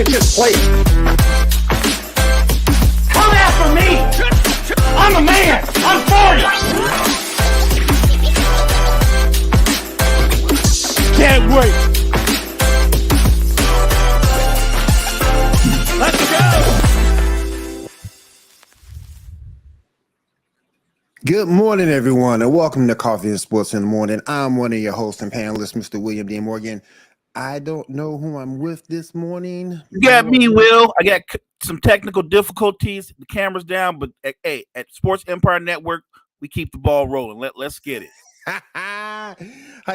at this place. Come after me. I'm a man. I'm for you. Can't wait. Let's go. Good morning, everyone, and welcome to Coffee and Sports in the Morning. I'm one of your hosts and panelists, Mr. William D. Morgan. I don't know who I'm with this morning. You got me, Will. I got some technical difficulties. The camera's down, but hey, at Sports Empire Network, we keep the ball rolling. Let's get it. How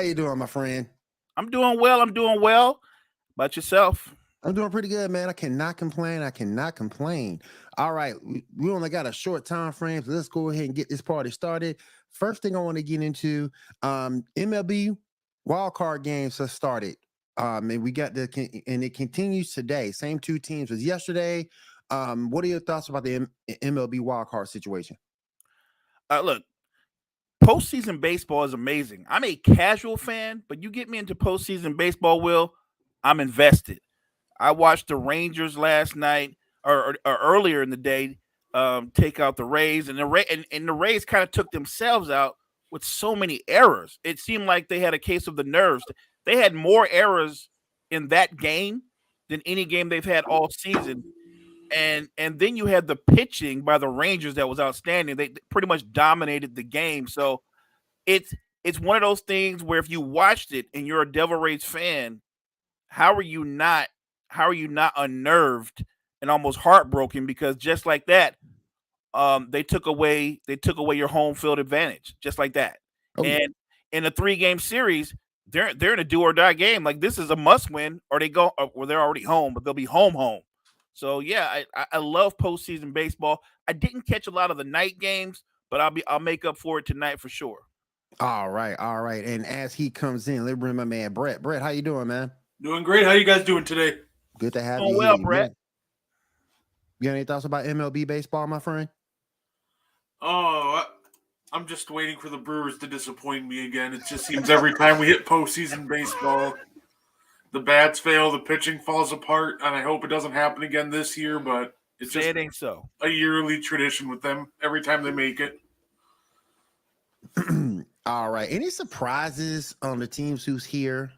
you doing, my friend? I'm doing well. About yourself? I'm doing pretty good, man. I cannot complain. All right, we only got a short time frame, so let's go ahead and get this party started. First thing I want to get into, MLB Wildcard games have started. And we got and it continues today. Same two teams as yesterday. What are your thoughts about the MLB wildcard situation? Look, postseason baseball is amazing. I'm a casual fan, but you get me into postseason baseball, Will, I'm invested. I watched the Rangers last night or earlier in the day take out the Rays, and the Rays kind of took themselves out with so many errors. It seemed like they had a case of the nerves. They had more errors in that game than any game they've had all season. And then you had the pitching by the Rangers that was outstanding. They pretty much dominated the game. So it's one of those things where if you watched it and you're a Devil Rays fan, how are you not unnerved and almost heartbroken? Because just like that, they took away your home field advantage, just like that. Oh. And in a 3-game series, they're in a do or die game. Like, this is a must win, or they go, or they're already home, but they'll be home. So yeah, I love postseason baseball. I didn't catch a lot of the night games, but I'll make up for it tonight for sure. All right. And as he comes in, let's bring my man Brett. Brett, how you doing, man? Doing great. How you guys doing today? Good to have you. Well, Brett. You got any thoughts about MLB baseball, my friend? Oh, I'm just waiting for the Brewers to disappoint me again. It just seems every time we hit postseason baseball, the bats fail, the pitching falls apart, and I hope it doesn't happen again this year, but it's just it ain't so. A yearly tradition with them every time they make it. All right. Any surprises on the teams who's here?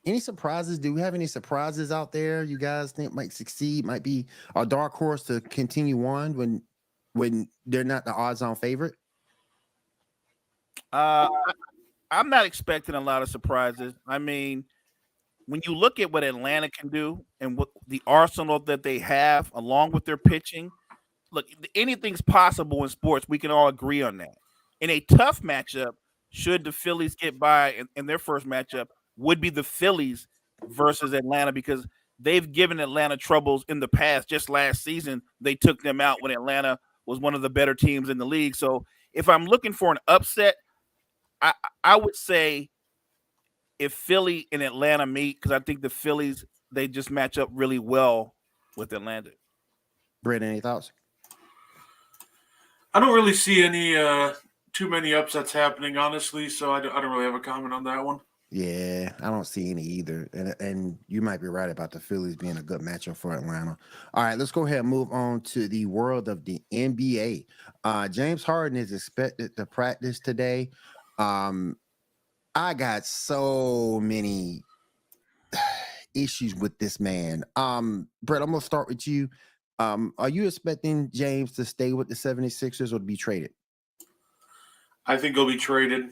Any surprises? Do we have any surprises out there you guys think might succeed, might be a dark horse to continue on when they're not the odds-on favorite? I'm not expecting a lot of surprises. I mean, when you look at what Atlanta can do and what the arsenal that they have along with their pitching, look, anything's possible in sports. We can all agree on that. In a tough matchup, should the Phillies get by in their first matchup, would be the Phillies versus Atlanta, because they've given Atlanta troubles in the past. Just last season, they took them out when Atlanta was one of the better teams in the league. So if I'm looking for an upset, I would say if Philly and Atlanta meet, because I think the Phillies, they just match up really well with Atlanta. Brett, any thoughts? I don't really see any too many upsets happening, honestly, so I don't really have a comment on that one. Yeah, I don't see any either. And you might be right about the Phillies being a good matchup for Atlanta. All right, let's go ahead and move on to the world of the NBA. James Harden is expected to practice today. I got so many issues with this man. Brett, I'm going to start with you. Are you expecting James to stay with the 76ers or to be traded? I think he'll be traded.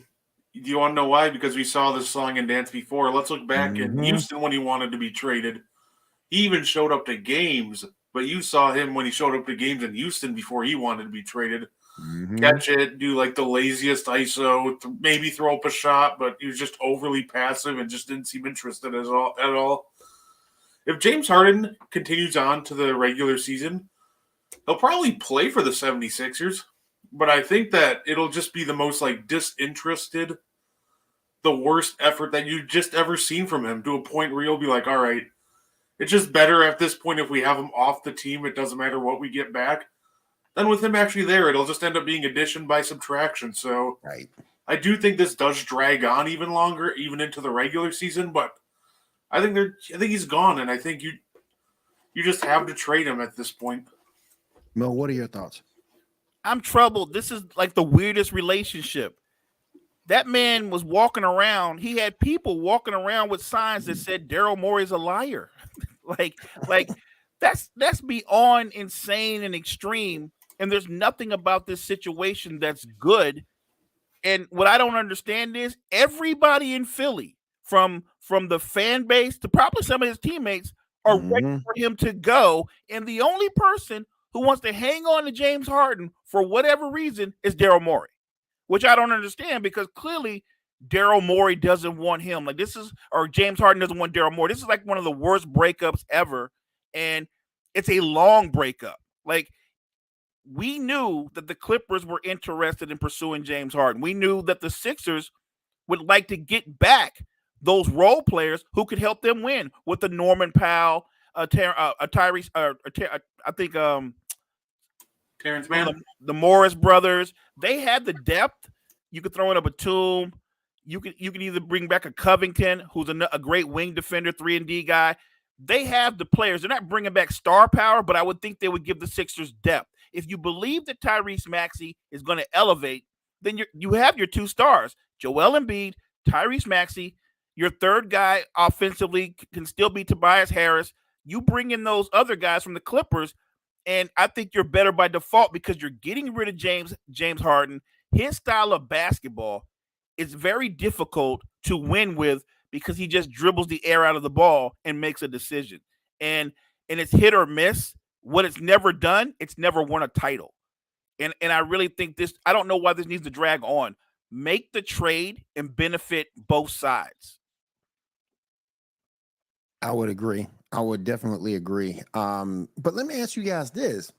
Do you want to know why? Because we saw this song and dance before. Let's look back in Houston when he wanted to be traded. He even showed up to games, but you saw him when he showed up to games in Houston before he wanted to be traded. Catch it, do like the laziest ISO, maybe throw up a shot, but he was just overly passive and just didn't seem interested at all. If James Harden continues on to the regular season, he'll probably play for the 76ers. But I think that it'll just be the most disinterested, the worst effort that you've just ever seen from him, to a point where you'll be like, all right, it's just better at this point if we have him off the team. It doesn't matter what we get back. Then with him actually there, it'll just end up being addition by subtraction. So right. I do think this does drag on even longer, even into the regular season. But I think he's gone, and I think You just have to trade him at this point. Mo, what are your thoughts? I'm troubled. This is like the weirdest relationship. That man was walking around. He had people walking around with signs that said Daryl Morey's a liar. like that's beyond insane and extreme. And there's nothing about this situation that's good. And what I don't understand is everybody in Philly, from the fan base to probably some of his teammates, are ready for him to go. And the only person who wants to hang on to James Harden for whatever reason is Daryl Morey, which I don't understand because clearly Daryl Morey doesn't want him. Like or James Harden doesn't want Daryl Morey. This is like one of the worst breakups ever. And it's a long breakup. Like, we knew that the Clippers were interested in pursuing James Harden. We knew that the Sixers would like to get back those role players who could help them win with the Norman Powell, Tyrese, I think Terrence Mann, the Morris brothers. They had the depth. You could throw in a Batum. You could either bring back a Covington, who's a great wing defender, 3-and-D guy. They have the players. They're not bringing back star power, but I would think they would give the Sixers depth. If you believe that Tyrese Maxey is going to elevate, then you have your two stars, Joel Embiid, Tyrese Maxey. Your third guy offensively can still be Tobias Harris. You bring in those other guys from the Clippers, and I think you're better by default because you're getting rid of James Harden. His style of basketball is very difficult to win with because he just dribbles the air out of the ball and makes a decision. And it's hit or miss. What it's never done, it's never won a title. And I really think I don't know why this needs to drag on. Make the trade and benefit both sides. I would agree. I would definitely agree. But let me ask you guys this.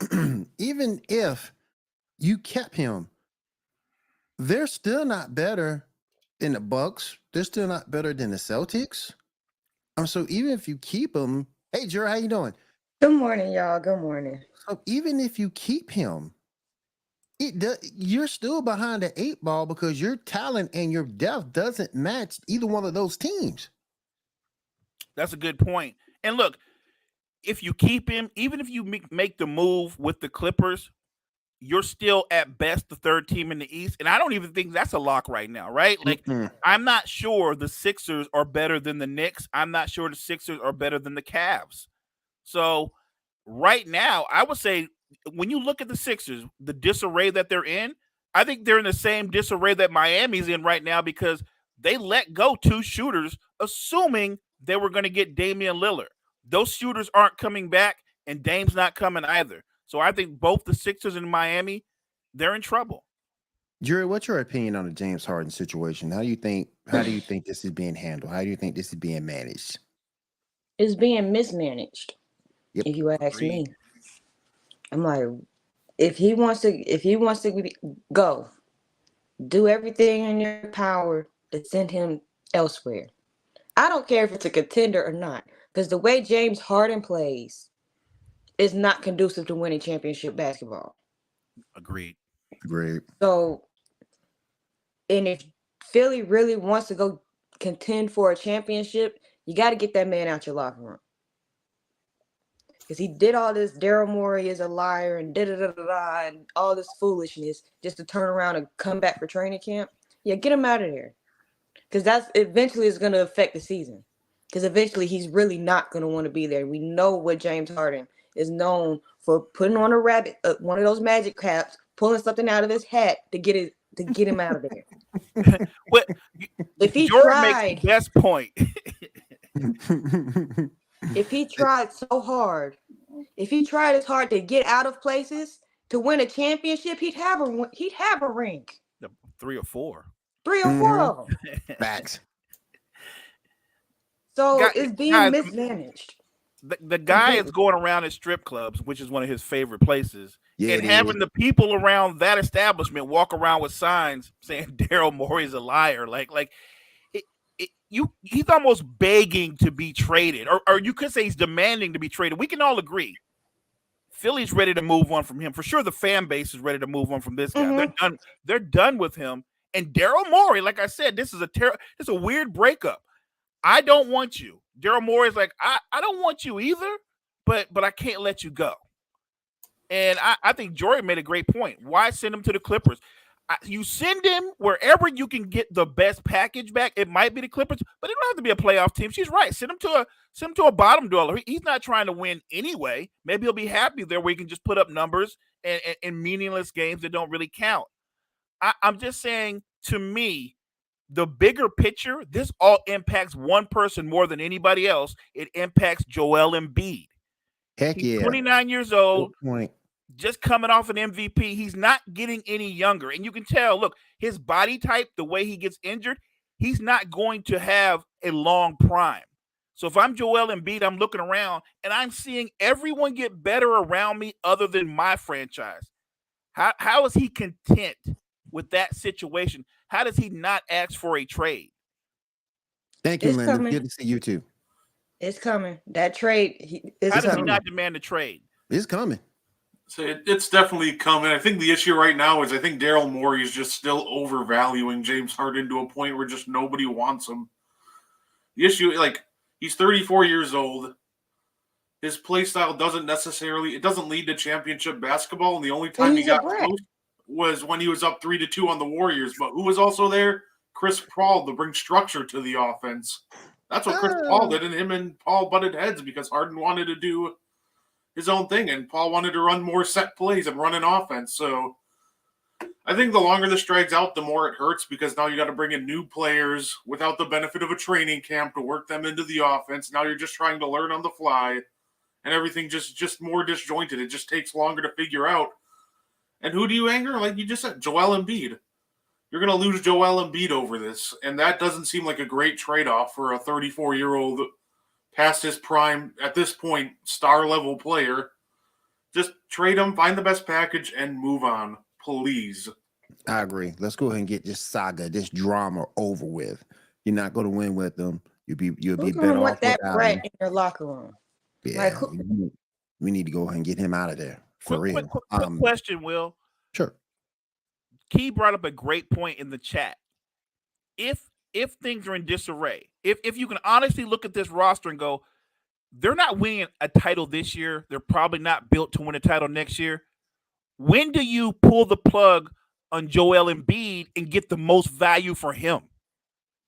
Even if you kept him, they're still not better than the Bucks. They're still not better than the Celtics. So even if you keep him, hey, Jerry, how you doing? Good morning, y'all. Good morning. So even if you keep him, you're still behind the 8 ball because your talent and your depth doesn't match either one of those teams. That's a good point. And look, if you keep him, even if you make the move with the Clippers, you're still at best the third team in the East. And I don't even think that's a lock right now, right? Like, I'm not sure the Sixers are better than the Knicks. I'm not sure the Sixers are better than the Cavs. So right now, I would say when you look at the Sixers, the disarray that they're in, I think they're in the same disarray that Miami's in right now because they let go 2 shooters, assuming they were going to get Damian Lillard. Those shooters aren't coming back, and Dame's not coming either. So I think both the Sixers and Miami, they're in trouble. Jerry, what's your opinion on the James Harden situation? How do you think this is being handled? How do you think this is being managed? It's being mismanaged. Yep. If you ask me, I'm like, if he wants to go, do everything in your power to send him elsewhere. I don't care if it's a contender or not, because the way James Harden plays is not conducive to winning championship basketball. Agreed. Great. So, and if Philly really wants to go contend for a championship, you got to get that man out your locker room. Because he did all this, Daryl Morey is a liar and da-da-da-da-da and all this foolishness just to turn around and come back for training camp. Yeah, get him out of there. Because that's eventually is going to affect the season. Because eventually he's really not going to want to be there. We know what James Harden is known for, putting on one of those magic caps, pulling something out of his hat to get him out of there. But if he Jordan tried, makes the best point. if he tried so hard, if he tried as hard to get out of places to win a championship, he'd have a ring. 3 or 4. 3 or 4 of them. Facts. So it's being mismanaged. The guy is going around at strip clubs, which is one of his favorite places, and having the people around that establishment walk around with signs saying Daryl Morey's a liar. He's almost begging to be traded, or you could say he's demanding to be traded. We can all agree Philly's ready to move on from him. For sure, the fan base is ready to move on from this guy. Mm-hmm. They're done with him. And Daryl Morey, like I said, this is a weird breakup. I don't want you. Daryl Morey's like, I don't want you either, but I can't let you go. And I think Jordan made a great point. Why send him to the Clippers? You send him wherever you can get the best package back. It might be the Clippers, but it don't have to be a playoff team. She's right. Send him to a bottom dweller. He's not trying to win anyway. Maybe he'll be happy there where he can just put up numbers and meaningless games that don't really count. I'm just saying, to me, the bigger picture, this all impacts one person more than anybody else. It impacts Joel Embiid. Heck He's yeah. 29 years old. Good point. Just coming off an MVP. He's not getting any younger. And you can tell, look, his body type, the way he gets injured, he's not going to have a long prime. So if I'm Joel Embiid, I'm looking around and I'm seeing everyone get better around me other than my franchise. How is he content with that situation? How does he not ask for a trade? Thank you, It's Linda. coming. Good to see you too. It's coming. That trade is How does he coming. not demand a trade? It's coming. So it's definitely coming. I think the issue right now is I think Daryl Morey is just still overvaluing James Harden to a point where just nobody wants him. The issue, like, he's 34 years old. His play style doesn't lead to championship basketball, and the only time he he's a got brat. close was when he was up 3-2 on the Warriors. But who was also there? Chris Paul, to bring structure to the offense. That's what Chris Paul did, and him and Paul butted heads because Harden wanted to do his own thing, and Paul wanted to run more set plays and run an offense. So I think the longer this drags out, the more it hurts because now you got to bring in new players without the benefit of a training camp to work them into the offense. Now you're just trying to learn on the fly, and everything just more disjointed. It just takes longer to figure out. And who do you anger? Like you just said, Joel Embiid. You're going to lose Joel Embiid over this, and that doesn't seem like a great trade-off for a 34-year-old past his prime, at this point, star-level player. Just trade him, find the best package, and move on, please. I agree. Let's go ahead and get this saga, this drama over with. You're not going to win with them. You'll be Who's better gonna off want that without brat him. in your locker room? Yeah, Like, who- we need to go ahead and get him out of there for real. Quick question, Will. Sure. Key brought up a great point in the chat. If things are in disarray, if you can honestly look at this roster and go, they're not winning a title this year, they're probably not built to win a title next year. When do you pull the plug on Joel Embiid and get the most value for him?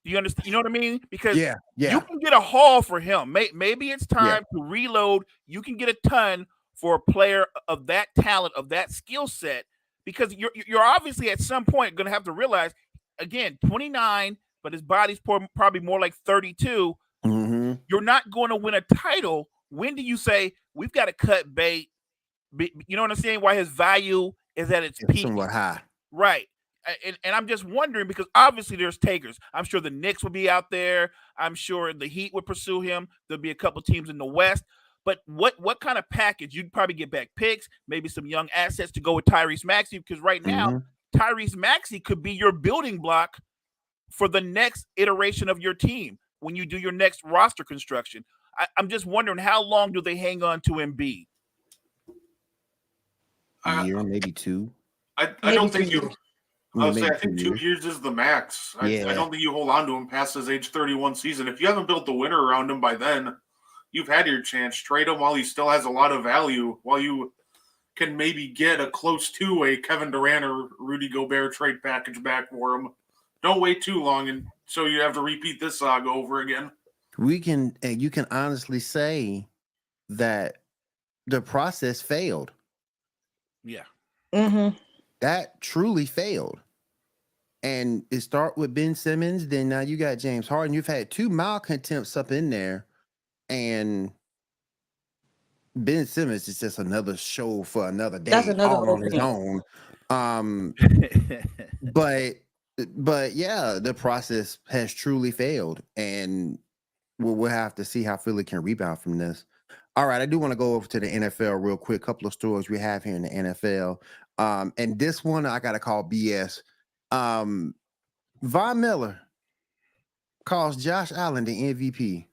Do you understand? You know what I mean? Because Yeah. you can get a haul for him. Maybe it's time to reload. You can get a ton for a player of that talent, of that skill set, because you're obviously at some point going to have to realize, again, 29, but his body's probably more like 32. Mm-hmm. You're not going to win a title. When do you say we've got to cut bait? You know what I'm saying? Why his value is at its peak, somewhat high, right? And I'm just wondering because obviously there's takers. I'm sure the Knicks will be out there. I'm sure the Heat would pursue him. There'll be a couple teams in the West. But what kind of package? You'd probably get back picks, maybe some young assets to go with Tyrese Maxey, because right now Tyrese Maxey could be your building block for the next iteration of your team when you do your next roster construction. I'm just wondering, how long do they hang on to Embiid? a year, maybe two. I don't think you. I think 2 years. years is the max. Yeah. I don't think you hold on to him past his age 31 season. If you haven't built the winner around him by then, you've had your chance. Trade him while he still has a lot of value, while you can maybe get a close to a Kevin Durant or Rudy Gobert trade package back for him. Don't wait too long, and so you have to repeat this saga over again. You can honestly say that the process failed. Yeah. Mm-hmm. That truly failed. And it start with Ben Simmons, then now you got James Harden. You've had two malcontents up in there, and Ben Simmons is just another show for another day. That's another all on his thing. own. But yeah, the process has truly failed, and we'll have to see how Philly can rebound from this. All right, I do want to go over to the NFL real quick. Couple of stories we have here in the NFL. And this one I gotta call BS. Von Miller calls Josh Allen the MVP.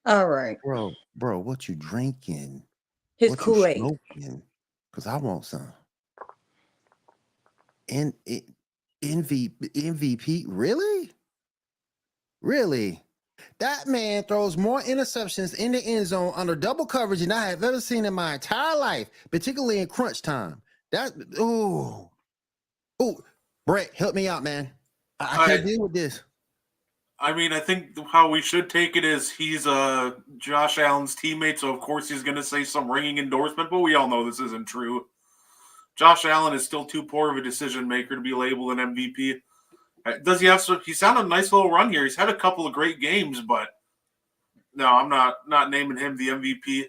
All right. Bro, what you drinking? His What you Kool-Aid. smoking? Because I want some. And MVP, really? Really? That man throws more interceptions in the end zone under double coverage than I have ever seen in my entire life, particularly in crunch time. Brett, help me out, man. I can't deal with this. I mean, I think how we should take it is he's Josh Allen's teammate, so of course he's going to say some ringing endorsement, but we all know this isn't true. Josh Allen is still too poor of a decision maker to be labeled an MVP. Does he have some? He's had a nice little run here. He's had a couple of great games, but no, I'm not naming him the MVP.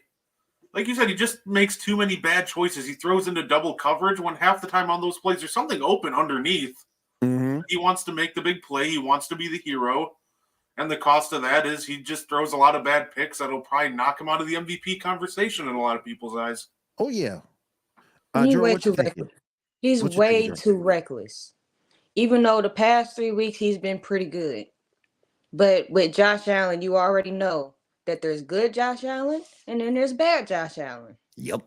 Like you said, he just makes too many bad choices. He throws into double coverage when half the time on those plays there's something open underneath. Mm-hmm. He wants to make the big play. He wants to be the hero. And the cost of that is he just throws a lot of bad picks that'll probably knock him out of the MVP conversation in a lot of people's eyes. Oh, yeah. He's Jordan, way what you too thinking? reckless. He's What you way thinking, too reckless. Even though the past 3 weeks he's been pretty good. But with Josh Allen, you already know that there's good Josh Allen and then there's bad Josh Allen. Yep.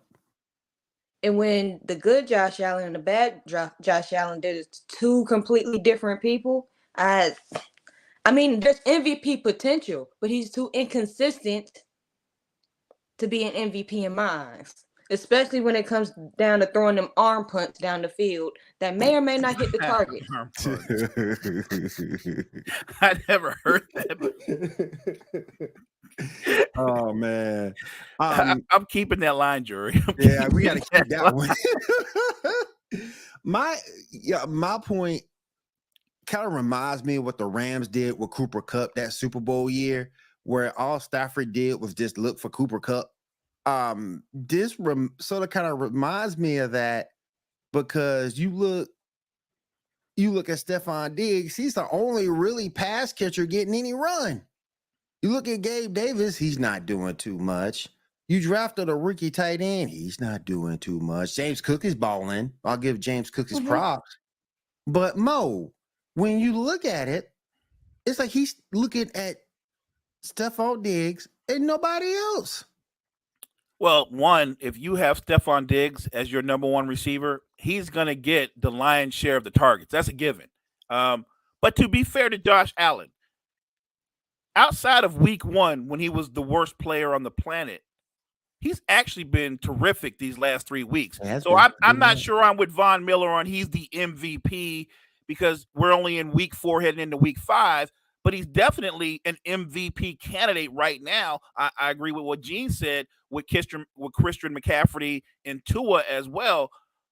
And when the good Josh Allen and the bad Josh Allen did two completely different people, I mean, there's MVP potential, but he's too inconsistent to be an MVP in my eyes. Especially when it comes down to throwing them arm punts down the field that may or may not hit the target. I never heard that. Oh man, I'm keeping that line, Jury. Yeah, we got to keep that one. My point kind of reminds me of what the Rams did with Cooper Kupp that Super Bowl year, where all Stafford did was just look for Cooper Kupp. This sort of kind of reminds me of that because you look at Stephon Diggs, he's the only really pass catcher getting any run. You look at Gabe Davis, he's not doing too much. You drafted a rookie tight end, he's not doing too much. James Cook is balling. I'll give James Cook his props. But Mo, when you look at it, it's like he's looking at Stephon Diggs and nobody else. Well, one, if you have Stephon Diggs as your number one receiver, he's going to get the lion's share of the targets. That's a given. But to be fair to Josh Allen, outside of week 1, when he was the worst player on the planet, he's actually been terrific these last 3 weeks. So I'm not sure I'm with Von Miller on he's the MVP because we're only in week 4 heading into week 5. But he's definitely an MVP candidate right now. I agree with what Gene said with Christian McCaffrey and Tua as well.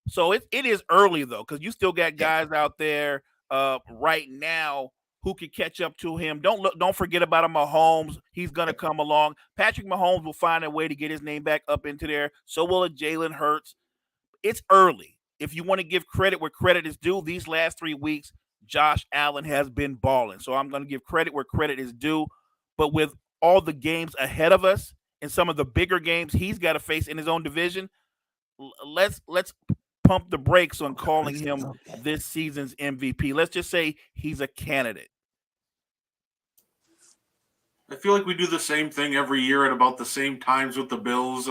So it is early, though, because you still got guys out there right now who can catch up to him. Don't forget about Mahomes. He's going to come along. Patrick Mahomes will find a way to get his name back up into there. So will Jalen Hurts. It's early. If you want to give credit where credit is due, these last 3 weeks, Josh Allen has been balling. So I'm going to give credit where credit is due. But with all the games ahead of us and some of the bigger games he's got to face in his own division, let's pump the brakes on calling him this season's MVP. Let's just say he's a candidate. I feel like we do the same thing every year at about the same times with the Bills.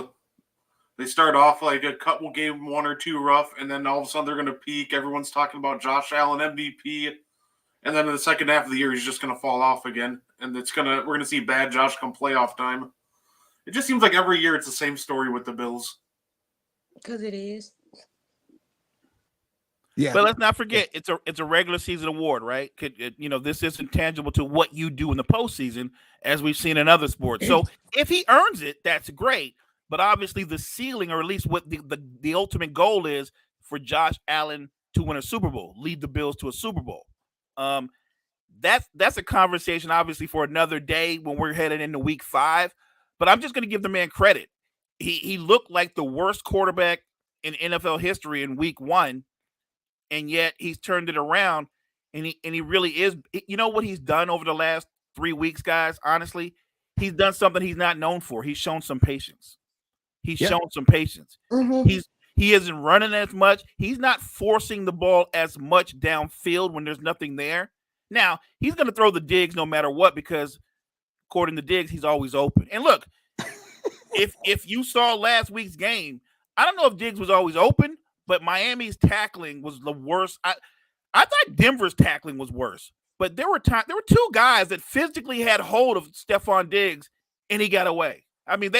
They start off like a couple game 1 or 2 rough, and then all of a sudden they're going to peak. Everyone's talking about Josh Allen MVP, and then in the second half of the year he's just going to fall off again, and we're going to see bad Josh come playoff time. It just seems like every year it's the same story with the Bills. Because it is. Yeah, but let's not forget it's a regular season award, right? This is intangible to what you do in the postseason, as we've seen in other sports. So if he earns it, that's great. But obviously the ceiling, or at least what the ultimate goal is for Josh Allen to win a Super Bowl, lead the Bills to a Super Bowl. That's a conversation, obviously, for another day when we're headed into week 5. But I'm just going to give the man credit. He looked like the worst quarterback in NFL history in week 1, and yet he's turned it around, and he really is. You know what he's done over the last 3 weeks, guys? Honestly, he's done something he's not known for. He's shown some patience. He's shown some patience. Mm-hmm. He isn't running as much. He's not forcing the ball as much downfield when there's nothing there. Now, he's going to throw the Diggs no matter what because, according to Diggs, he's always open. And look, if you saw last week's game, I don't know if Diggs was always open, but Miami's tackling was the worst. I thought Denver's tackling was worse. But there were two guys that physically had hold of Stephon Diggs, and he got away. I mean,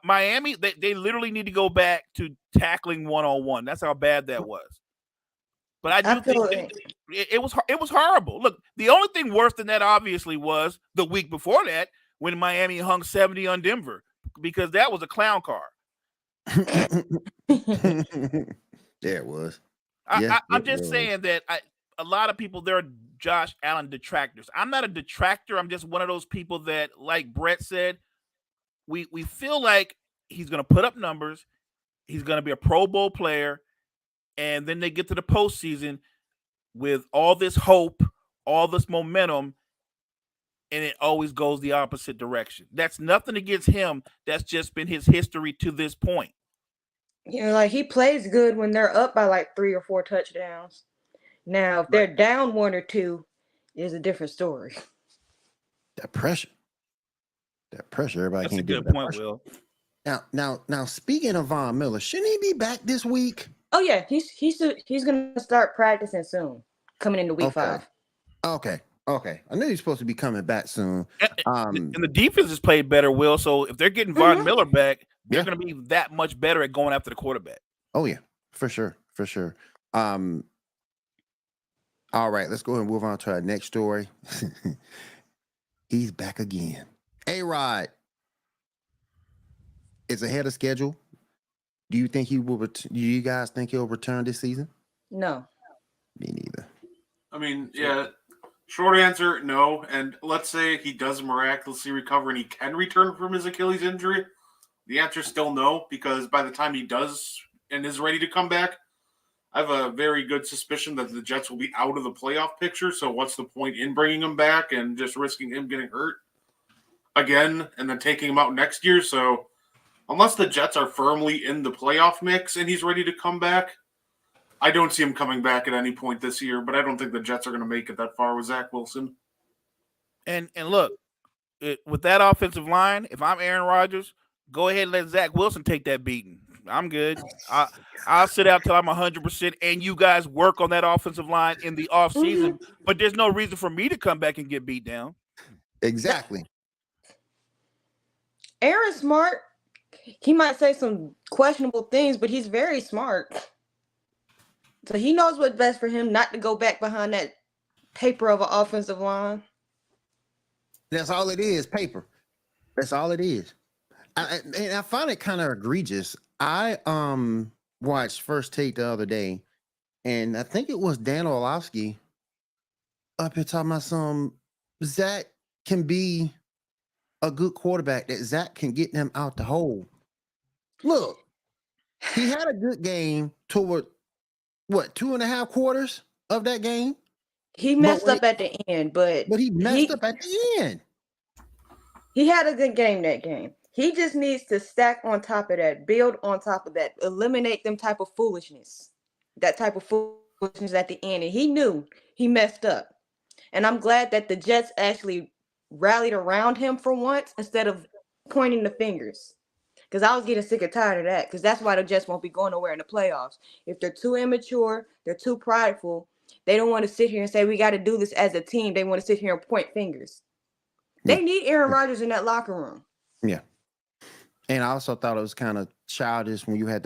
Miami, they literally need to go back to tackling one-on-one. That's how bad that was. But I do think it was horrible. Look, the only thing worse than that obviously was the week before that when Miami hung 70 on Denver, because that was a clown car. There it was. I'm just saying that a lot of people, there are Josh Allen detractors. I'm not a detractor. I'm just one of those people that, like Brett said, we feel like he's going to put up numbers. He's going to be a Pro Bowl player. And then they get to the postseason with all this hope, all this momentum, and it always goes the opposite direction. That's nothing against him. That's just been his history to this point. Like he plays good when they're up by like 3 or 4 touchdowns. Now, if they're down 1 or 2, is a different story. That pressure. Everybody That's can't do a good that point, pressure. Will. Now, speaking of Von Miller, shouldn't he be back this week? Oh yeah, he's going to start practicing soon, coming into week 5. Okay. I knew he's supposed to be coming back soon. And the defense has played better, Will. So if they're getting Von Miller back, they're going to be that much better at going after the quarterback. Oh yeah, for sure. All right, let's go ahead and move on to our next story. He's back again. ARod is ahead of schedule. Do you think he will? Do you guys think he'll return this season? No. Me neither. I mean, yeah. Short answer, no. And let's say he does miraculously recover and he can return from his Achilles injury. The answer is still no, because by the time he does and is ready to come back, I have a very good suspicion that the Jets will be out of the playoff picture. So what's the point in bringing him back and just risking him getting hurt again and then taking him out next year? So unless the Jets are firmly in the playoff mix and he's ready to come back, I don't see him coming back at any point this year, but I don't think the Jets are going to make it that far with Zach Wilson. And look, with that offensive line, if I'm Aaron Rodgers, go ahead and let Zach Wilson take that beating. I'm good. I'll sit out till I'm 100%, and you guys work on that offensive line in the offseason. But there's no reason for me to come back and get beat down. Exactly. Aaron's smart. He might say some questionable things, but he's very smart. So he knows what's best for him, not to go back behind that paper of an offensive line. That's all it is, paper. That's all it is. And I find it kind of egregious. I watched First Take the other day, and I think it was Dan Orlovsky up here talking about Zach can be a good quarterback, that Zach can get them out the hole. Look, he had a good game toward 2.5 quarters of that game. He messed up at the end, but he messed up at the end. He had a good game that game. He just needs to stack on top of that, build on top of that, eliminate them type of foolishness, that type of foolishness at the end. And he knew he messed up. And I'm glad that the Jets actually rallied around him for once instead of pointing the fingers. Because I was getting sick and tired of that, because that's why the Jets won't be going nowhere in the playoffs. If they're too immature, they're too prideful, they don't want to sit here and say, we got to do this as a team. They want to sit here and point fingers. They need Aaron Rodgers in that locker room. Yeah. And I also thought it was kind of childish when you have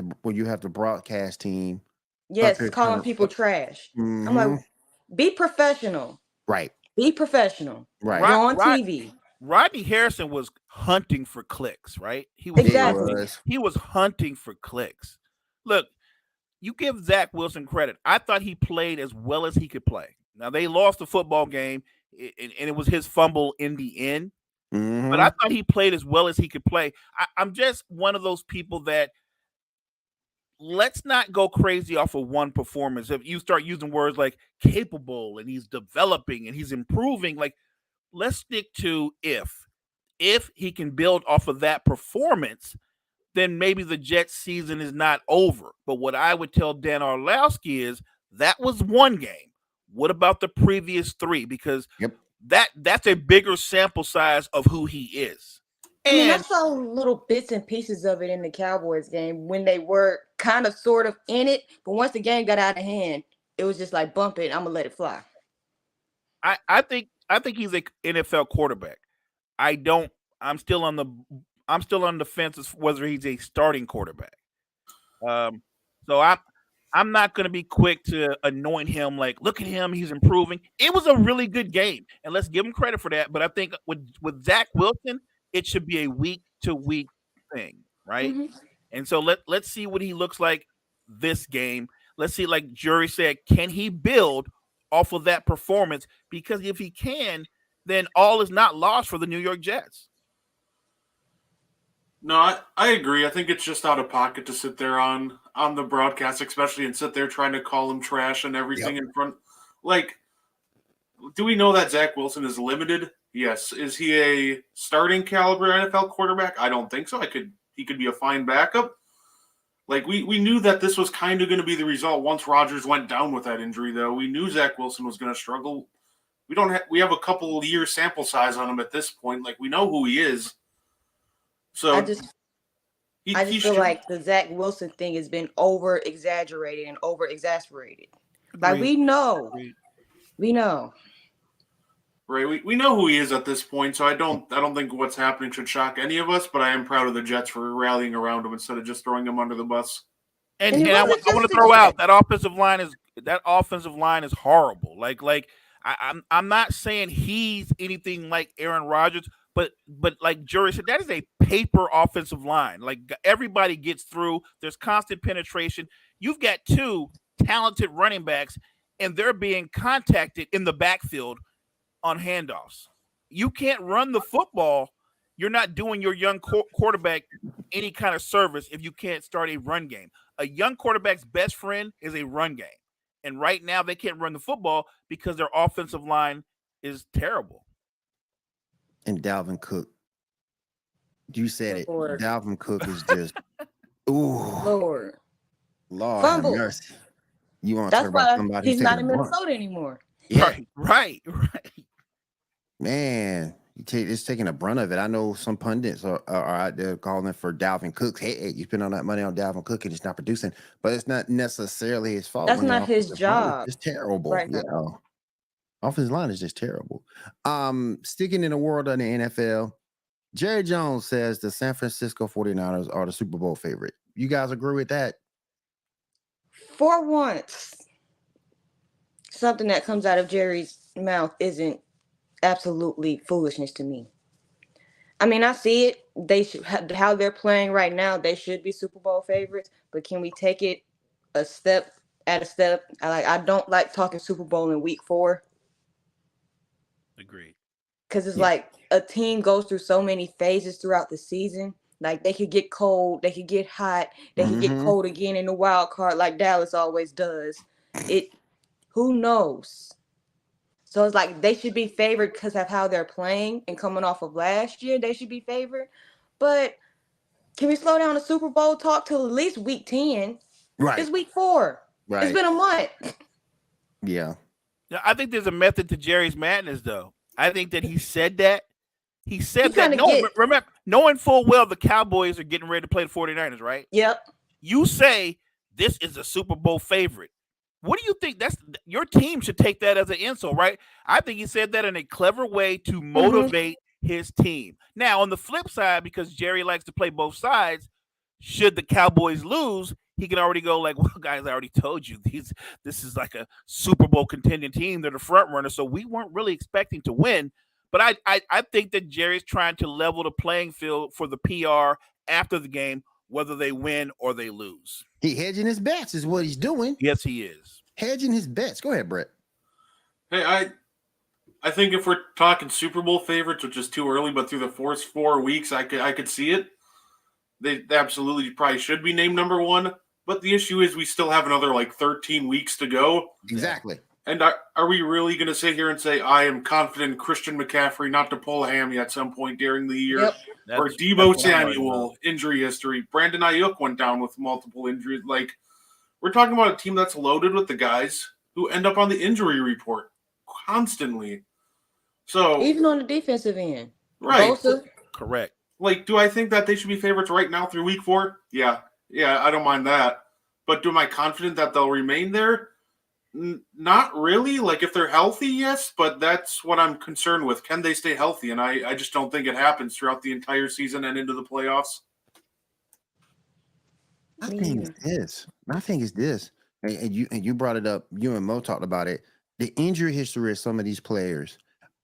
the broadcast team. Yes, calling people trash. Mm-hmm. I'm like, be professional. Right. Be professional. Right. You're on TV. Rodney Harrison was hunting for clicks, right? He was hunting for clicks. Look, you give Zach Wilson credit. I thought he played as well as he could play. Now, they lost the football game, and it was his fumble in the end. Mm-hmm. But I thought he played as well as he could play. I'm just one of those people that let's not go crazy off of one performance. If you start using words like capable and he's developing and he's improving, like let's stick to if he can build off of that performance, then maybe the Jets season is not over. But what I would tell Dan Orlovsky is that was one game. What about the previous 3? Because that's a bigger sample size of who he is. And I saw little bits and pieces of it in the Cowboys game when they were kind of sort of in it. But once the game got out of hand, it was just like, bump it, I'm going to let it fly. I think he's an NFL quarterback. I'm still on the fence as whether he's a starting quarterback. So I'm not going to be quick to anoint him like, look at him, he's improving. It was a really good game, and let's give him credit for that. But I think with Zach Wilson, it should be a week to week thing, right? Mm-hmm. And so let's see what he looks like this game. Let's see, like Jury said, can he build off of that performance? Because if he can, then all is not lost for the New York Jets. No, I agree. I think it's just out of pocket to sit there on the broadcast, especially, and sit there trying to call him trash and everything in front. Like, do we know that Zach Wilson is limited? Yes. Is he a starting caliber NFL quarterback? I don't think so. He could be a fine backup. Like, we knew that this was kind of going to be the result once Rodgers went down with that injury, though. We knew Zach Wilson was going to struggle. We have a couple of years sample size on him at this point. Like, we know who he is. So I just feel like the Zach Wilson thing has been over exaggerated and over exasperated. Like we know. Right, we know who he is at this point, so I don't think what's happening should shock any of us. But I am proud of the Jets for rallying around him instead of just throwing him under the bus. And I want to throw out that offensive line is horrible. I'm not saying he's anything like Aaron Rodgers, but like Jury said, that is a paper offensive line. Like everybody gets through. There's constant penetration. You've got two talented running backs, and they're being contacted in the backfield on handoffs. You can't run the football. You're not doing your young quarterback any kind of service if you can't start a run game. A young quarterback's best friend is a run game. And right now they can't run the football because their offensive line is terrible. And Dalvin Cook. You said it. Lord. Dalvin Cook is just Lord have mercy. You want to talk about somebody he's not in Minnesota anymore. Yeah. Right. Man, it's taking a brunt of it. I know some pundits are out there calling for Dalvin Cook. Hey, you spend all that money on Dalvin Cook and he's not producing, but it's not necessarily his fault. That's not his job. It's terrible. Right now. Yeah. Offensive line is just terrible. Sticking in the world of the NFL, Jerry Jones says the San Francisco 49ers are the Super Bowl favorite. You guys agree with that? For once, something that comes out of Jerry's mouth isn't absolutely foolishness to me. I mean, I see it. They should how they're playing right now. They should be Super Bowl favorites, but can we take it a step at a step? I don't like talking Super Bowl in week 4. Agreed. Because it's like a team goes through so many phases throughout the season. Like they could get cold, they could get hot, they could get cold again in the wild card, like Dallas always does. Who knows? So it's like they should be favored because of how they're playing and coming off of last year. They should be favored. But can we slow down the Super Bowl talk till at least week 10? Right. It's week 4. Right. It's been a month. Yeah. I think there's a method to Jerry's madness, though. I think that he said that. He said that. Remember, knowing full well the Cowboys are getting ready to play the 49ers, right? Yep. You say this is a Super Bowl favorite. What do you think? Your team should take that as an insult, right? I think he said that in a clever way to motivate his team. Now, on the flip side, because Jerry likes to play both sides, should the Cowboys lose, he can already go like, well, guys, I already told you this is like a Super Bowl contending team. They're the front runner, so we weren't really expecting to win. But I think that Jerry's trying to level the playing field for the PR after the game, whether they win or they lose. He hedging his bets is what he's doing. Yes, he is. Hedging his bets. Go ahead, Brett. Hey, I think if we're talking Super Bowl favorites, which is too early, but through the first 4 weeks, I could see it. They absolutely probably should be named number 1. But the issue is we still have another 13 weeks to go. Exactly. And are we really going to sit here and say, I am confident Christian McCaffrey not to pull a hammy at some point during the year? Yep. Or Deebo Samuel, injury history. Brandon Ayuk went down with multiple injuries. We're talking about a team that's loaded with the guys who end up on the injury report constantly. So even on the defensive end. Right. Bosa. Correct. Do I think that they should be favorites right now through week 4? Yeah, I don't mind that. But am I confident that they'll remain there? Not really. Like, if they're healthy, yes, but that's what I'm concerned with. Can they stay healthy? And I just don't think it happens throughout the entire season and into the playoffs. My thing is this, and you brought it up. You and Mo talked about it. The injury history of some of these players,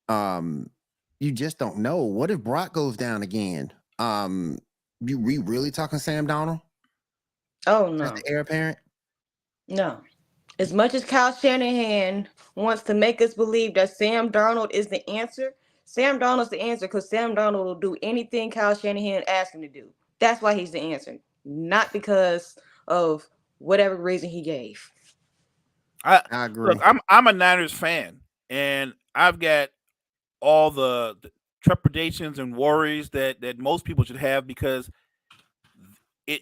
you just don't know. What if Brock goes down again? We really talking Sam Darnold? Oh That's no, the heir apparent. no. As much as Kyle Shanahan wants to make us believe that Sam Darnold is the answer, Sam Darnold's the answer because Sam Darnold will do anything Kyle Shanahan asks him to do. That's why he's the answer, not because of whatever reason he gave. I agree. Look, I'm a Niners fan, and I've got all the trepidations and worries that most people should have because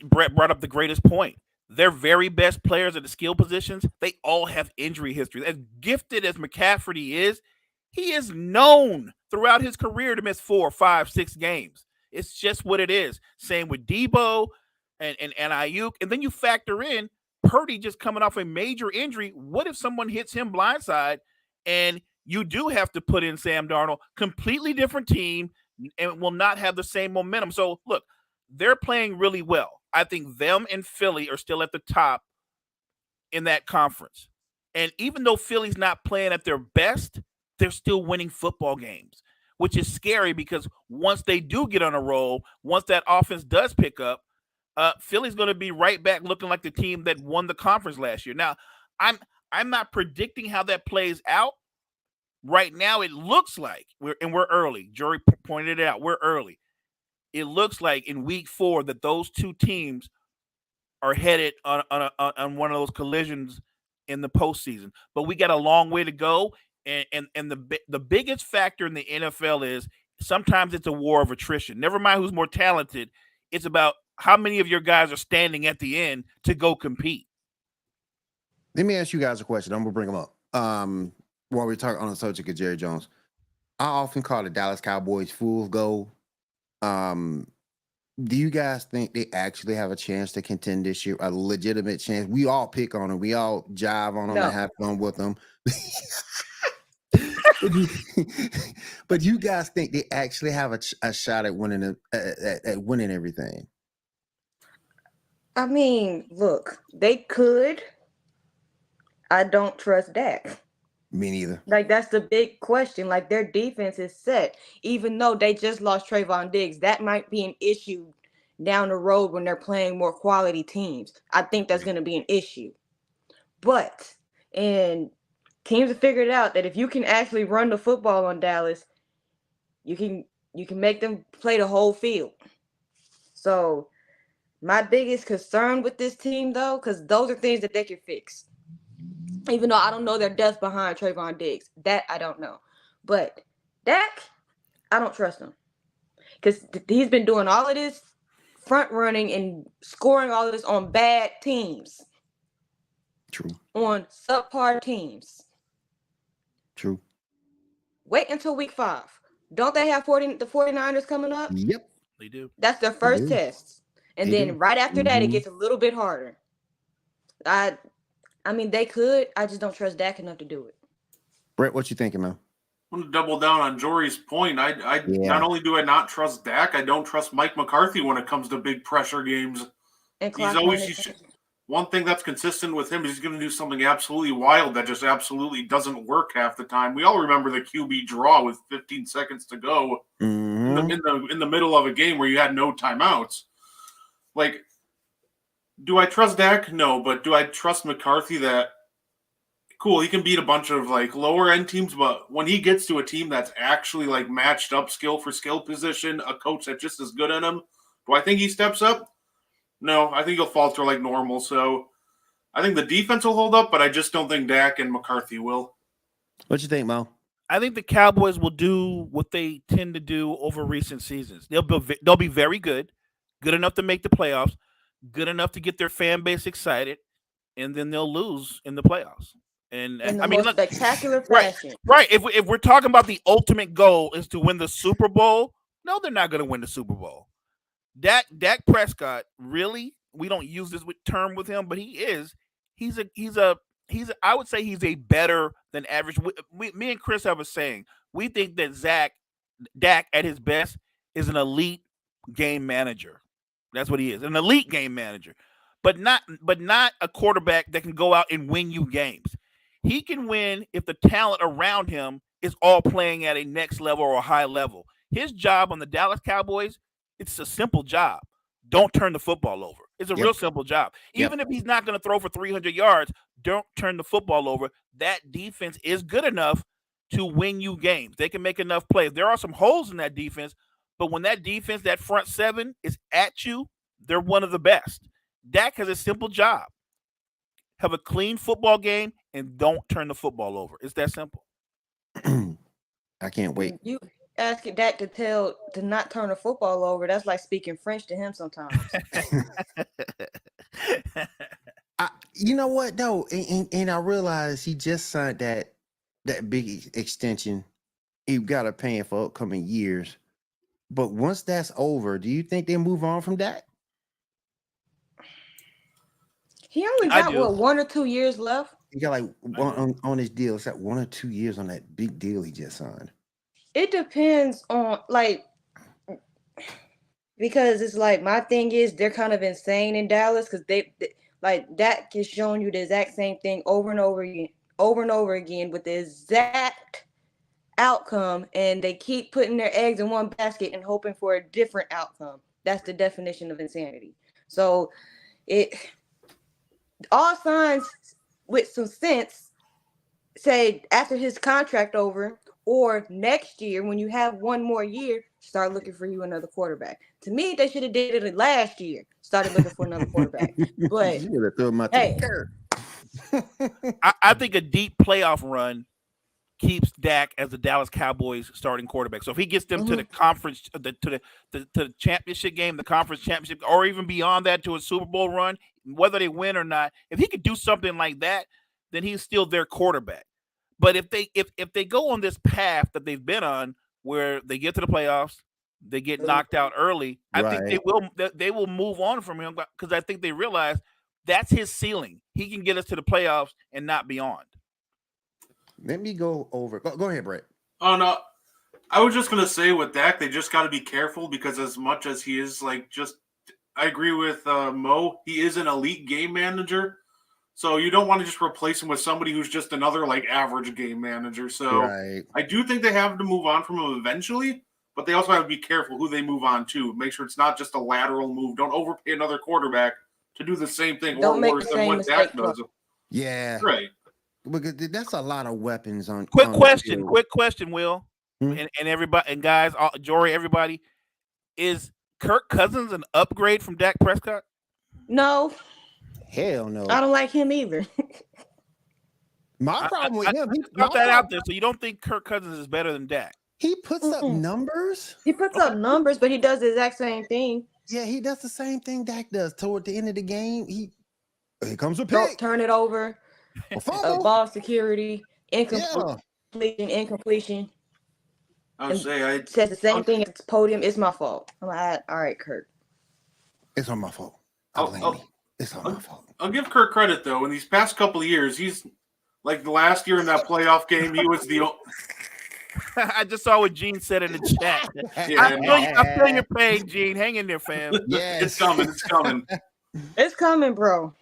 Brett brought up the greatest point. Their very best players at the skill positions, they all have injury history. As gifted as McCaffrey is, he is known throughout his career to miss 4, 5, 6 games. It's just what it is. Same with Debo and Ayuk. And then you factor in Purdy just coming off a major injury. What if someone hits him blindside and you do have to put in Sam Darnold? Completely different team and will not have the same momentum. So, look, they're playing really well. I think them and Philly are still at the top in that conference. And even though Philly's not playing at their best, they're still winning football games, which is scary because once they do get on a roll, once that offense does pick up, Philly's going to be right back looking like the team that won the conference last year. Now, I'm not predicting how that plays out. Right now, it looks like we're early. Jury pointed it out. We're early. It looks like in week 4 that those two teams are headed on one of those collisions in the postseason. But we got a long way to go. And the biggest factor in the NFL is sometimes it's a war of attrition. Never mind who's more talented. It's about how many of your guys are standing at the end to go compete. Let me ask you guys a question. I'm gonna bring them up. While we're talking on the subject of Jerry Jones, I often call the Dallas Cowboys fool's gold. Do you guys think they actually have a chance to contend this year? A legitimate chance? We all pick on them. We all jive on them and have fun with them. But you guys think they actually have a shot at winning at winning everything? I mean, look, they could. I don't trust Dak. Me neither. Like, that's the big question. Like, their defense is set. Even though they just lost Trayvon Diggs, that might be an issue down the road when they're playing more quality teams. I think that's going to be an issue. But, and teams have figured out that if you can actually run the football on Dallas, you can make them play the whole field. So, my biggest concern with this team, though, because those are things that they can fix. Even though I don't know their depth behind Trayvon Diggs. That I don't know. But Dak, I don't trust him. Because he's been doing all of this front running and scoring all of this on bad teams. True. On subpar teams. True. Wait until week 5. Don't they have the 49ers coming up? Yep. They do. That's their first test. And They then do. right after that, it gets a little bit harder. I mean, they could. I just don't trust Dak enough to do it. Brett, what you thinking, man? I'm going to double down on Jory's point. Not only do I not trust Dak, I don't trust Mike McCarthy when it comes to big pressure games. And one thing that's consistent with him is he's going to do something absolutely wild that just absolutely doesn't work half the time. We all remember the QB draw with 15 seconds to go in the middle of a game where you had no timeouts. Like, do I trust Dak? No, but do I trust McCarthy that, cool, he can beat a bunch of, like, lower-end teams, but when he gets to a team that's actually, like, matched up skill for skill position, a coach that's just as good at him, do I think he steps up? No, I think he'll falter like normal. So I think the defense will hold up, but I just don't think Dak and McCarthy will. What you think, Mo? I think the Cowboys will do what they tend to do over recent seasons. They'll be very good enough to make the playoffs, good enough to get their fan base excited, and then they'll lose in the playoffs. And in the I mean, most spectacular fashion. Right. If we're talking about the ultimate goal is to win the Super Bowl, no, they're not going to win the Super Bowl. Dak Prescott, really, we don't use this term with him, but he's I would say he's a better than average. Me and Chris have a saying. We think that Dak at his best is an elite game manager. That's what he is, an elite game manager, but not a quarterback that can go out and win you games. He can win if the talent around him is all playing at a next level or a high level. His job on the Dallas Cowboys, it's a simple job. Don't turn the football over. It's a real simple job. Even if he's not going to throw for 300 yards, don't turn the football over. That defense is good enough to win you games. They can make enough plays. There are some holes in that defense, but when that defense, that front seven is at you, they're one of the best. Dak has a simple job. Have a clean football game and don't turn the football over. It's that simple. I can't wait. You ask Dak to not turn the football over. That's like speaking French to him sometimes. You know what though, and I realized he just signed that big extension. He got to pay him for upcoming years. But once that's over, do you think they move on from that? He only got 1 or 2 years left. He got like one on his deal. It's like 1 or 2 years on that big deal he just signed. It depends on because it's like my thing is they're kind of insane in Dallas because they like Dak is showing you the exact same thing over and over again with the exact outcome, and they keep putting their eggs in one basket and hoping for a different outcome. That's the definition of insanity. So all signs with some sense say after his contract over or next year when you have one more year, start looking for you another quarterback. To me, they should have did it last year. Started looking for another quarterback. But hey, I think a deep playoff run keeps Dak as the Dallas Cowboys starting quarterback. So if he gets them to the conference, to the championship game, the conference championship, or even beyond that to a Super Bowl run, whether they win or not, if he could do something like that, then he's still their quarterback. But if they go on this path that they've been on, where they get to the playoffs, they get knocked out early, I think they will move on from him because I think they realize that's his ceiling. He can get us to the playoffs and not beyond. Let me go over. Go ahead, Brett. Oh, no. I was just going to say with Dak, they just got to be careful because as much as he is I agree with Mo, he is an elite game manager. So you don't want to just replace him with somebody who's just another average game manager. So I do think they have to move on from him eventually, but they also have to be careful who they move on to. Make sure it's not just a lateral move. Don't overpay another quarterback to do the same thing or worse than what Dak does. Yeah. Right. Because that's a lot of weapons on. Quick question, Will, and everybody and guys, Jory, everybody, is Kirk Cousins an upgrade from Dak Prescott? No. Hell no. I don't like him either. My problem with him, he put that out there. So you don't think Kirk Cousins is better than Dak? He puts up numbers. He puts up numbers, but he does the exact same thing. Yeah, he does the same thing Dak does. Toward the end of the game, here comes a pick. Don't turn it over. Ball security, incompletion. I would say I says the same thing as podium. It's my fault. I'm like, all right, Kirk. It's on my fault. It's on my fault. I'll give Kirk credit though. In these past couple of years, he's like the last year in that playoff game, he was the. I just saw what Gene said in the chat. I feel your pain, Gene. Hang in there, fam. Yes. It's coming. It's coming. It's coming, bro.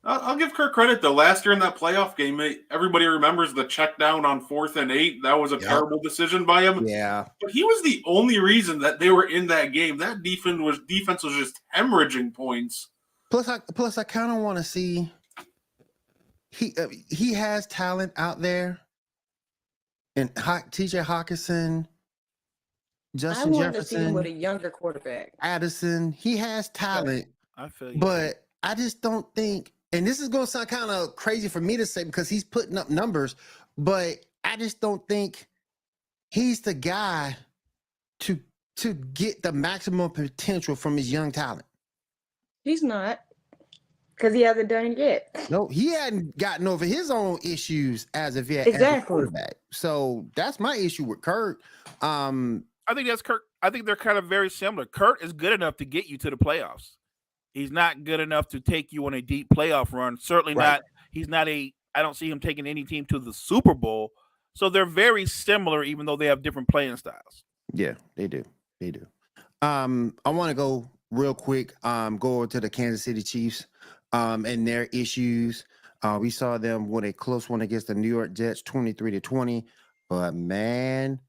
I'll give Kirk credit though. Last year in that playoff game, everybody remembers the check down on 4th and 8. That was a terrible decision by him. Yeah, but he was the only reason that they were in that game. That defense was just hemorrhaging points. Plus, I kind of want to see. He has talent out there, and T.J. Hawkinson, Justin Jefferson, to see him with a younger quarterback. Addison, he has talent. I feel you, but I just don't think. And this is going to sound kind of crazy for me to say because he's putting up numbers, but I just don't think he's the guy to get the maximum potential from his young talent. He's not, because he hasn't done it yet. No, he hadn't gotten over his own issues as of yet. Exactly. As a quarterback. So that's my issue with Kurt. I think that's Kurt. I think they're kind of very similar. Kurt is good enough to get you to the playoffs. He's not good enough to take you on a deep playoff run. Certainly not. I don't see him taking any team to the Super Bowl. So they're very similar, even though they have different playing styles. Yeah, they do. They do. I want to go real quick, go over to the Kansas City Chiefs and their issues. We saw them with a close one against the New York Jets, 23-20. But man,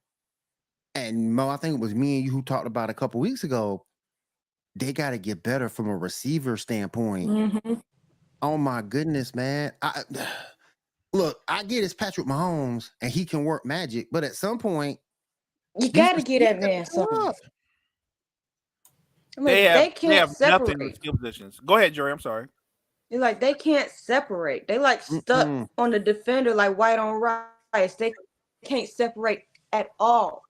and Mo, I think it was me and you who talked about a couple weeks ago, they got to get better from a receiver standpoint. Mm-hmm. Oh my goodness, man. Look, I get it's Patrick Mahomes and he can work magic, but at some point, you got to get that man something. I mean, they can't separate. Nothing in skill positions. Go ahead, Jory. I'm sorry. It's like they can't separate. They like stuck on the defender like white on rice. They can't separate at all.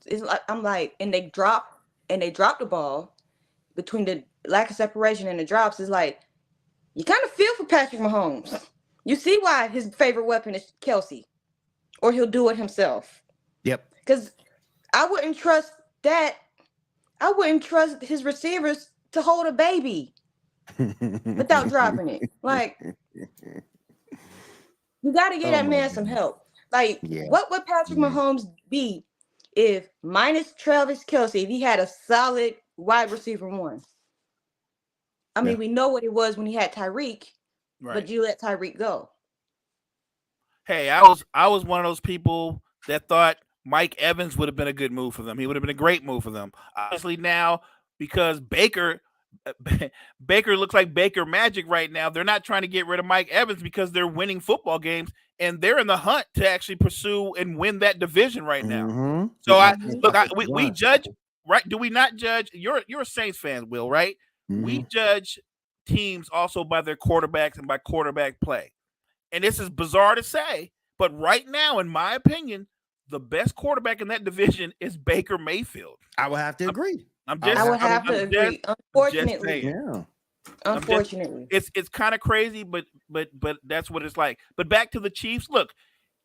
It's like I'm like, and they drop the ball between the lack of separation and the drops. It's like you kind of feel for Patrick Mahomes. You see why his favorite weapon is Kelsey, or he'll do it himself. Yep. Because I wouldn't trust that. I wouldn't trust his receivers to hold a baby without dropping it. Like, you got to get that man some help. Like, what would Patrick Mahomes be if minus Travis Kelce, if he had a solid wide receiver one? I mean, we know what it was when he had Tyreek, but you let Tyreek go. Hey, I was one of those people that thought Mike Evans would have been a good move for them. He would have been a great move for them. Obviously now, because Baker looks like Baker Magic right now, they're not trying to get rid of Mike Evans because they're winning football games and they're in the hunt to actually pursue and win that division right now. Mm-hmm. So we judge, right? Do we not judge? You're a Saints fan, Will, right? Mm-hmm. We judge teams also by their quarterbacks and by quarterback play. And this is bizarre to say, but right now, in my opinion, the best quarterback in that division is Baker Mayfield. I would have to agree. I would have to agree. Unfortunately, unfortunately, it's kind of crazy, but that's what it's like. But back to the Chiefs. Look,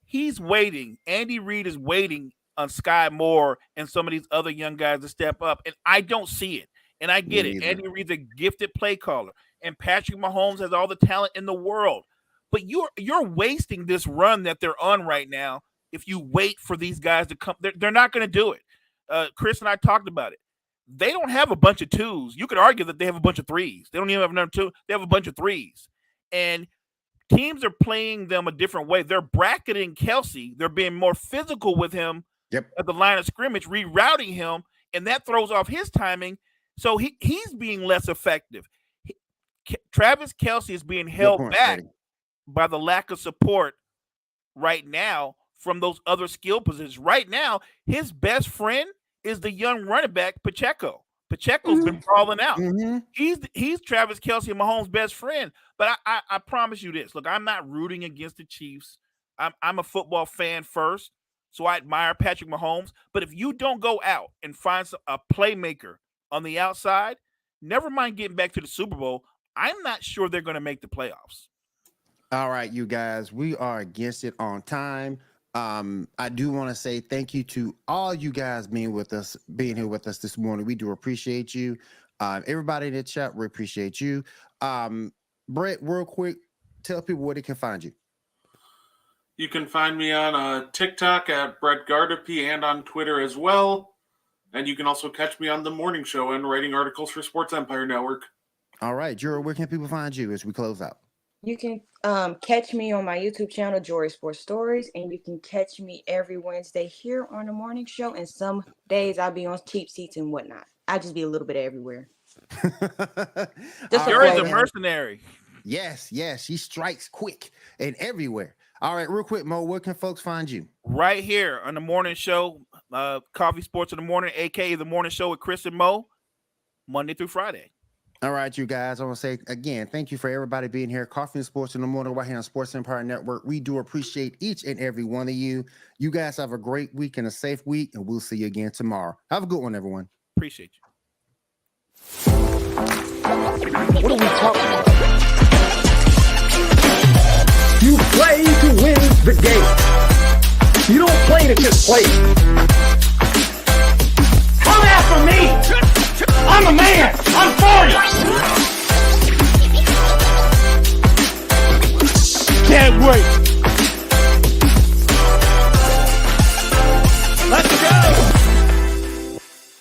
he's waiting. Andy Reid is waiting on Sky Moore and some of these other young guys to step up, and I don't see it. And I get it. Andy Reid's a gifted play caller, and Patrick Mahomes has all the talent in the world. But you're wasting this run that they're on right now. If you wait for these guys to come, they're not going to do it. Chris and I talked about it. They don't have a bunch of twos. You could argue that they have a bunch of threes. They don't even have another two. They have a bunch of threes. And teams are playing them a different way. They're bracketing Kelsey. They're being more physical with him at the line of scrimmage, rerouting him, and that throws off his timing. So he's being less effective. Travis Kelce is being held back by the lack of support right now from those other skill positions. Right now, his best friend is the young running back, Pacheco. Pacheco's been falling out. Mm-hmm. He's Travis Kelce and Mahomes' best friend. But I promise you this. Look, I'm not rooting against the Chiefs. I'm a football fan first, so I admire Patrick Mahomes. But if you don't go out and find a playmaker on the outside, never mind getting back to the Super Bowl, I'm not sure they're going to make the playoffs. All right, you guys, we are against it on time. I do want to say thank you to all you guys being here with us this morning. We do appreciate you. Everybody in the chat, we appreciate you. Brett, real quick, tell people where they can find you. You can find me on TikTok at Brett Gardapi and on Twitter as well. And you can also catch me on The Morning Show and writing articles for Sports Empire Network. All right, Jory, where can people find you as we close out? You can catch me on my YouTube channel, Jory Sports Stories, and you can catch me every Wednesday here on The Morning Show. And some days I'll be on cheap seats and whatnot. I'll just be a little bit everywhere. Jory's a mercenary. Yes, she strikes quick and everywhere. All right, real quick, Mo, where can folks find you? Right here on The Morning Show, Coffee Sports in the Morning, a.k.a. The Morning Show with Chris and Mo, Monday through Friday. All right, you guys, I want to say again, thank you for everybody being here. Coffee and Sports in the Morning right here on Sports Empire Network. We do appreciate each and every one of you. You guys have a great week and a safe week, and we'll see you again tomorrow. Have a good one, everyone. Appreciate you. What are we talking about? You play to win the game. You don't play to just play. Come after me! I'm a man! I'm 40! great.